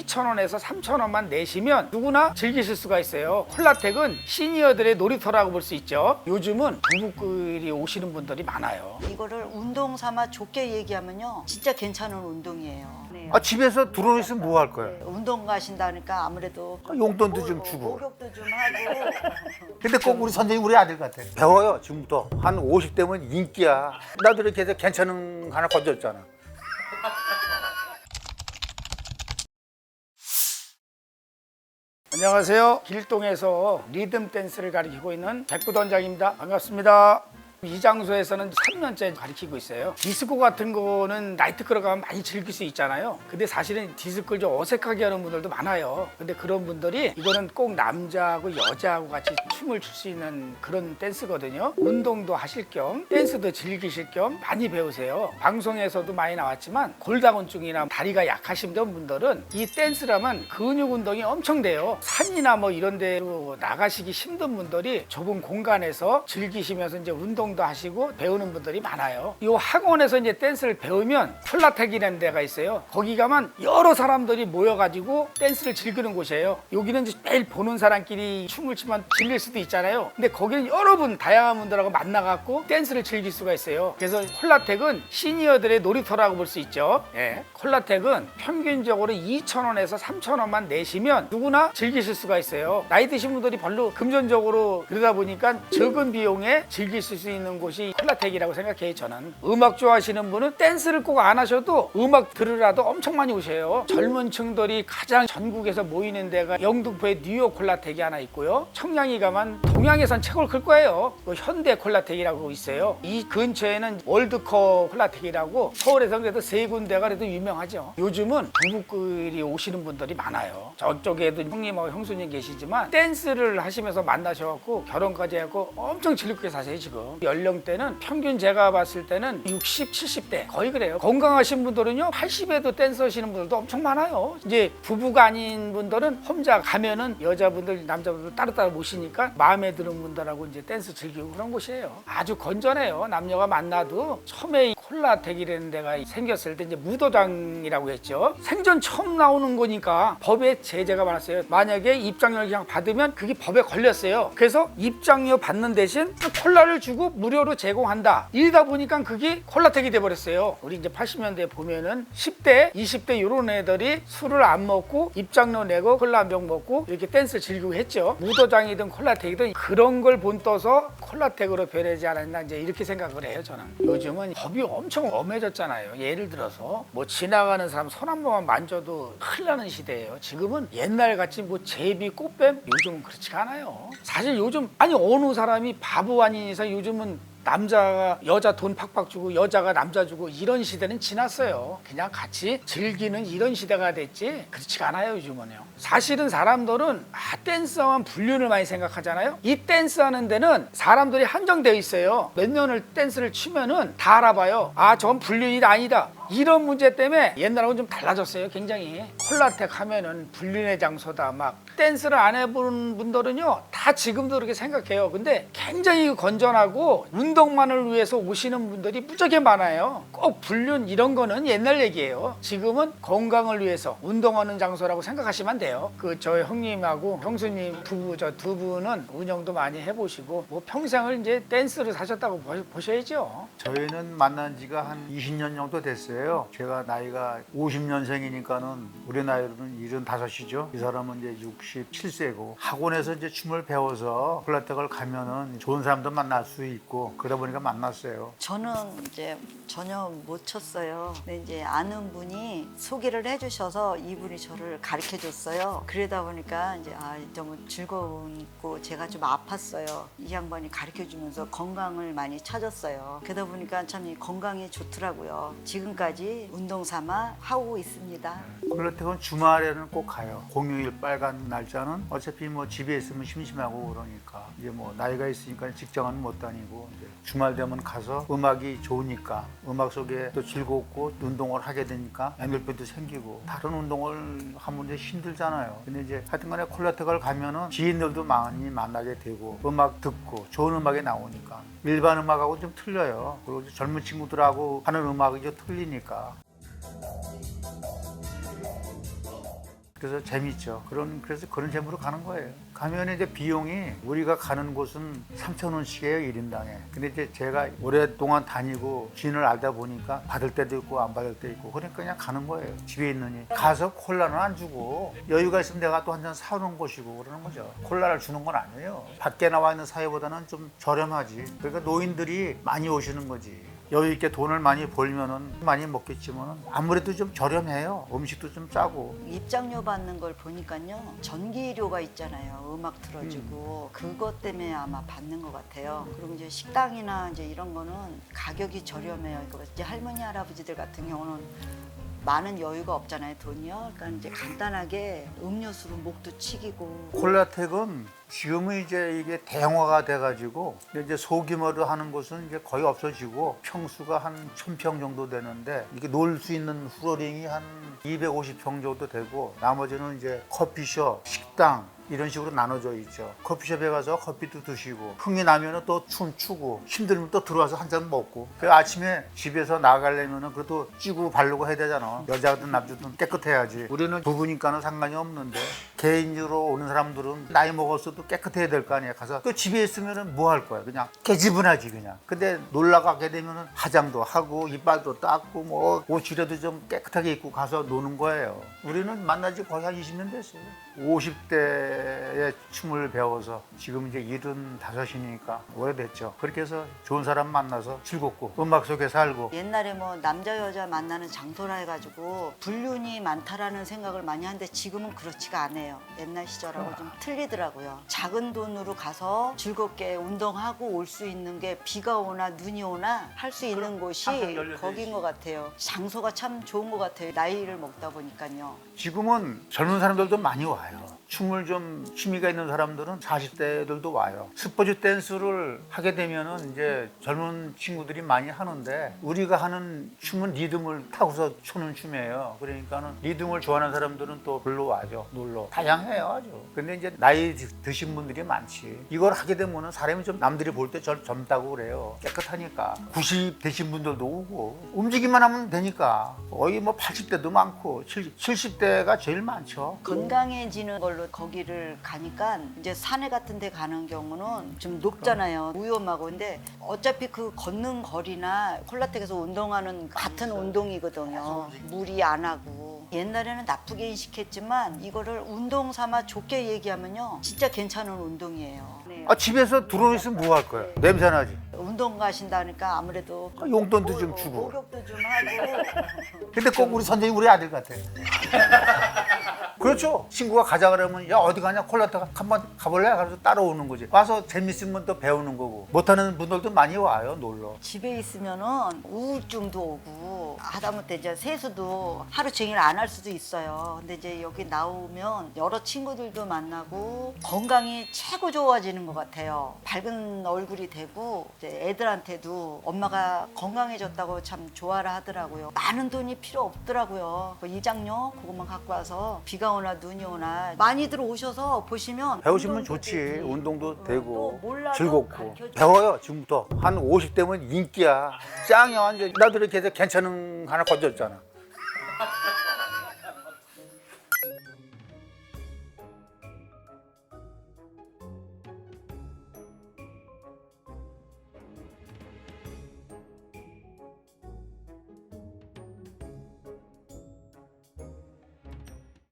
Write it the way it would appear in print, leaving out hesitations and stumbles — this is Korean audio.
2,000원에서 3,000원만 내시면 누구나 즐기실 수가 있어요. 콜라텍은 시니어들의 놀이터라고 볼 수 있죠. 요즘은 부부끼리 오시는 분들이 많아요. 이거를 운동 삼아 좋게 얘기하면요, 진짜 괜찮은 운동이에요. 네. 아, 집에서 들어있으면 뭐 할 거야? 운동 가신다니까 아무래도 용돈도 좀 주고. 목욕도 좀 하고. 근데 꼭 우리 선생님 우리 아들 같아. 배워요 지금부터. 한 50대면 인기야. 나도 이렇게 해서 괜찮은 거 하나 건졌잖아. 안녕하세요. 길동에서 리듬 댄스를 가르치고 있는 백구단장입니다. 반갑습니다. 이 장소에서는 3년째 가르치고 있어요. 디스코 같은 거는 나이트클럽 가면 많이 즐길 수 있잖아요. 근데 사실은 디스코를 좀 어색하게 하는 분들도 많아요. 근데 그런 분들이 이거는 꼭 남자하고 여자하고 같이 춤을 출 수 있는 그런 댄스거든요. 운동도 하실 겸 댄스도 즐기실 겸 많이 배우세요. 방송에서도 많이 나왔지만 골다공증이나 다리가 약하신 분들은 이 댄스라면 근육 운동이 엄청 돼요. 산이나 뭐 이런 데로 나가시기 힘든 분들이 좁은 공간에서 즐기시면서 이제 운동도 하시고 배우는 분들이 많아요. 이 학원에서 이제 댄스를 배우면 콜라텍이라는 데가 있어요. 거기 가면 여러 사람들이 모여가지고 댄스를 즐기는 곳이에요. 여기는 이제 매일 보는 사람끼리 춤을 추면 즐길 수도 있잖아요. 근데 거기는 여러분 다양한 분들하고 만나갖고 댄스를 즐길 수가 있어요. 그래서 콜라텍은 시니어들의 놀이터라고 볼 수 있죠. 예. 콜라텍은 평균적으로 2,000원에서 3,000원만 내시면 누구나 즐기실 수가 있어요. 나이 드신 분들이 별로 금전적으로 그러다 보니까 적은 비용에 즐길 수 있는 곳이 콜라텍이라고 생각해요. 저는 음악 좋아하시는 분은 댄스를 꼭 안 하셔도 음악 들으라도 엄청 많이 오셔요. 젊은 층들이 가장 전국에서 모이는 데가 영등포에 뉴욕 콜라텍이 하나 있고요. 청량리 가면 동양에선 최고로 클 거예요. 그 현대 콜라텍이라고 있어요. 이 근처에는 월드컵 콜라텍이라고 서울에서 그래도 세 군데가 그래도 유명하죠. 요즘은 부부끼리 오시는 분들이 많아요. 저쪽에도 형님하고 형수님 계시지만 댄스를 하시면서 만나셔갖고 결혼까지 하고 엄청 즐겁게 사세요. 지금 연령대는 평균 제가 봤을 때는 60, 70대 거의 그래요. 건강하신 분들은요 80에도 댄스 하시는 분들도 엄청 많아요. 이제 부부가 아닌 분들은 혼자 가면은 여자분들 남자분들 따로따로 모시니까 마음에 드는 분들하고 이제 댄스 즐기고 그런 곳이에요. 아주 건전해요. 남녀가 만나도 처음에 콜라텍이라는 데가 생겼을 때 이제 무도장이라고 했죠. 생전 처음 나오는 거니까 법에 제재가 많았어요. 만약에 입장료를 그냥 받으면 그게 법에 걸렸어요. 그래서 입장료 받는 대신 콜라를 주고 무료로 제공한다. 이러다 보니까 그게 콜라텍이 돼버렸어요. 우리 이제 80년대에 보면은 10대, 20대 이런 애들이 술을 안 먹고 입장료 내고 콜라 한 병 먹고 이렇게 댄스를 즐기고 했죠. 무도장이든 콜라텍이든 그런 걸 본떠서 콜라텍으로 변하지 않았나 이제 이렇게 생각을 해요. 저는 요즘은 법이 엄청 엄해졌잖아요. 예를 들어서 뭐 지나가는 사람 손 한 번만 만져도 큰일 나는 시대예요. 지금은 옛날같이 뭐 제비 꽃뱀 요즘은 그렇지가 않아요. 사실 요즘 아니 어느 사람이 바보 아닌 이상 요즘은 남자가 여자 돈 팍팍 주고 여자가 남자 주고 이런 시대는 지났어요. 그냥 같이 즐기는 이런 시대가 됐지 그렇지가 않아요. 요즘은요. 사실은 사람들은 댄스하면 불륜을 많이 생각하잖아요. 이 댄스하는 데는 사람들이 한정되어 있어요. 몇 년을 댄스를 추면은 다 알아봐요. 아 저건 불륜이 아니다. 이런 문제 때문에 옛날하고는 좀 달라졌어요. 굉장히 콜라텍 하면은 불륜의 장소다. 막 댄스를 안 해본 분들은요 다 지금도 그렇게 생각해요. 근데 굉장히 건전하고 운동만을 위해서 오시는 분들이 무지하게 많아요. 꼭 불륜 이런 거는 옛날 얘기예요. 지금은 건강을 위해서 운동하는 장소라고 생각하시면 돼요. 그 저 형님하고 형수님 부부 저 두 분은 운영도 많이 해보시고 뭐 평생을 이제 댄스를 사셨다고 보셔야죠. 저희는 만난 지가 한 20년 정도 됐어요. 제가 나이가 50년생이니까는 우리 나이로는 75이죠. 이 사람은 이제 67세고 학원에서 이제 춤을 배워서 콜라텍을 가면은 좋은 사람도 만날 수 있고 그러다 보니까 만났어요. 저는 이제 전혀 못 쳤어요. 근데 이제 아는 분이 소개를 해주셔서 이분이 저를 가르쳐 줬어요. 그러다 보니까 이제 너무 즐거웠고 제가 좀 아팠어요. 이 양반이 가르쳐 주면서 건강을 많이 찾았어요. 그러다 보니까 참 이 건강이 좋더라고요. 지금까지 운동 삼아 하고 있습니다. 콜라텍은 주말에는 꼭 가요. 공휴일 빨간 날짜는 어차피 뭐 집에 있으면 심심하고 그러니까 이제 뭐 나이가 있으니까 직장은 못 다니고 이제 주말 되면 가서 음악이 좋으니까 음악 속에 또 즐겁고 운동을 하게 되니까 에너지도 생기고 다른 운동을 하면 이제 힘들잖아요. 근데 이제 하여튼간에 콜라텍을 가면은 지인들도 많이 만나게 되고 음악 듣고 좋은 음악이 나오니까 일반 음악하고 좀 틀려요. 그리고 젊은 친구들하고 하는 음악이 좀 틀리니까. 그래서 재밌죠. 그래서 그런 재미로 가는 거예요. 가면 이제 비용이 우리가 가는 곳은 3,000원씩이에요, 1인당에. 근데 이제 제가 오랫동안 다니고 지인을 알다 보니까 받을 때도 있고 안 받을 때 있고 그러니까 그냥 가는 거예요. 집에 있느니. 가서 콜라는 안 주고 여유가 있으면 내가 또 한 잔 사오는 곳이고 그러는 거죠. 콜라를 주는 건 아니에요. 밖에 나와 있는 사회보다는 좀 저렴하지. 그러니까 노인들이 많이 오시는 거지. 여유 있게 돈을 많이 벌면은 많이 먹겠지만 아무래도 좀 저렴해요. 음식도 좀 싸고. 입장료 받는 걸 보니까요, 전기료가 있잖아요. 음악 틀어주고 그것 때문에 아마 받는 것 같아요. 그리고 이제 식당이나 이제 이런 거는 가격이 저렴해요. 그러니까 이제 할머니 할아버지들 같은 경우는 많은 여유가 없잖아요, 돈이요. 그러니까 이제 간단하게 음료수로 목도 치기고. 콜라텍은 지금은 이제 이게 대형화가 돼가지고 이제 소규모로 하는 곳은 이제 거의 없어지고 평수가 한 1,000평 정도 되는데 이게 놀 수 있는 플로링이 한 250평 정도 되고 나머지는 이제 커피숍, 식당 이런 식으로 나눠져 있죠. 커피숍에 가서 커피도 드시고 흥이 나면은 또 춤추고 힘들면 또 들어와서 한 잔 먹고. 그 아침에 집에서 나가려면은 그래도 찌고 바르고 해야 되잖아. 여자든 남자든 깨끗해야지. 우리는 부부니까는 상관이 없는데 개인적으로 오는 사람들은 나이 먹었어도 깨끗해야 될 거 아니야. 가서 또 집에 있으면은 뭐 할 거야? 그냥 깨지분하지 그냥. 근데 놀러 가게 되면은 화장도 하고 이빨도 닦고 뭐 옷이라도 좀 깨끗하게 입고 가서 노는 거예요. 우리는 만난 지 거의 한 20년 됐어요. 50대에 춤을 배워서 지금 이제 75이니까 오래됐죠. 그렇게 해서 좋은 사람 만나서 즐겁고 음악 속에 살고. 옛날에 뭐 남자 여자 만나는 장소라 해가지고 불륜이 많다라는 생각을 많이 하는데 지금은 그렇지가 않아요. 옛날 시절하고 좀 틀리더라고요. 작은 돈으로 가서 즐겁게 운동하고 올 수 있는 게 비가 오나 눈이 오나 할 수 있는 곳이 항상 열려져 거긴 있지. 것 같아요. 장소가 참 좋은 것 같아요. 나이를 먹다 보니까요. 지금은 젊은 사람들도 많이 와요. 춤을 좀 취미가 있는 사람들은 40대들도 와요. 스포츠 댄스를 하게 되면은 이제 젊은 친구들이 많이 하는데 우리가 하는 춤은 리듬을 타고서 추는 춤이에요. 그러니까는 리듬을 좋아하는 사람들은 또 별로 와죠. 놀러. 다양해요, 아주. 근데 이제 나이 드신 분들이 많지. 이걸 하게 되면은 사람이 좀 남들이 볼 때 젊다고 그래요. 깨끗하니까. 90 되신 분들도 오고 움직이만 하면 되니까. 거의 뭐 80대도 많고 70대가 제일 많죠. 건강해지는 걸로 거기를 가니까 이제 산에 같은 데 가는 경우는 좀 높잖아요. 위험하고. 근데 어차피 그 걷는 거리나 콜라텍에서 운동하는 같은 운동이거든요. 무리 안 하고. 옛날에는 나쁘게 인식했지만 이거를 운동 삼아 좋게 얘기하면요, 진짜 괜찮은 운동이에요. 네. 아, 집에서 들어있으면 뭐 할 거야? 냄새 나지. 운동 가신다니까 아무래도 용돈도 좀 주고. 목욕도 좀 하고. 근데 꼭 우리 선생님 우리 아들 같아. 그렇죠. 친구가 가자 그러면 야 어디 가냐 콜라텍 한번 가볼래? 그래서 따라오는 거지. 와서 재밌으면 또 배우는 거고. 못하는 분들도 많이 와요 놀러. 집에 있으면은 우울증도 오고 하다못해 이제 세수도 하루 종일 안 할 수도 있어요. 근데 이제 여기 나오면 여러 친구들도 만나고 건강이 최고 좋아지는 것 같아요. 밝은 얼굴이 되고 이제 애들한테도 엄마가 건강해졌다고 참 좋아라 하더라고요. 많은 돈이 필요 없더라고요. 그 입장료 그것만 갖고 와서 비가 오나 눈이 오나 많이들 오셔서 보시면 배우시면 운동도 좋지. 되지. 운동도 또 되고 몰라도 즐겁고. 가르쳐주고. 배워요 지금부터. 한 50대면 인기야. 짱이야. 완전 나도 이렇게 해서 괜찮은 거 하나 건졌잖아.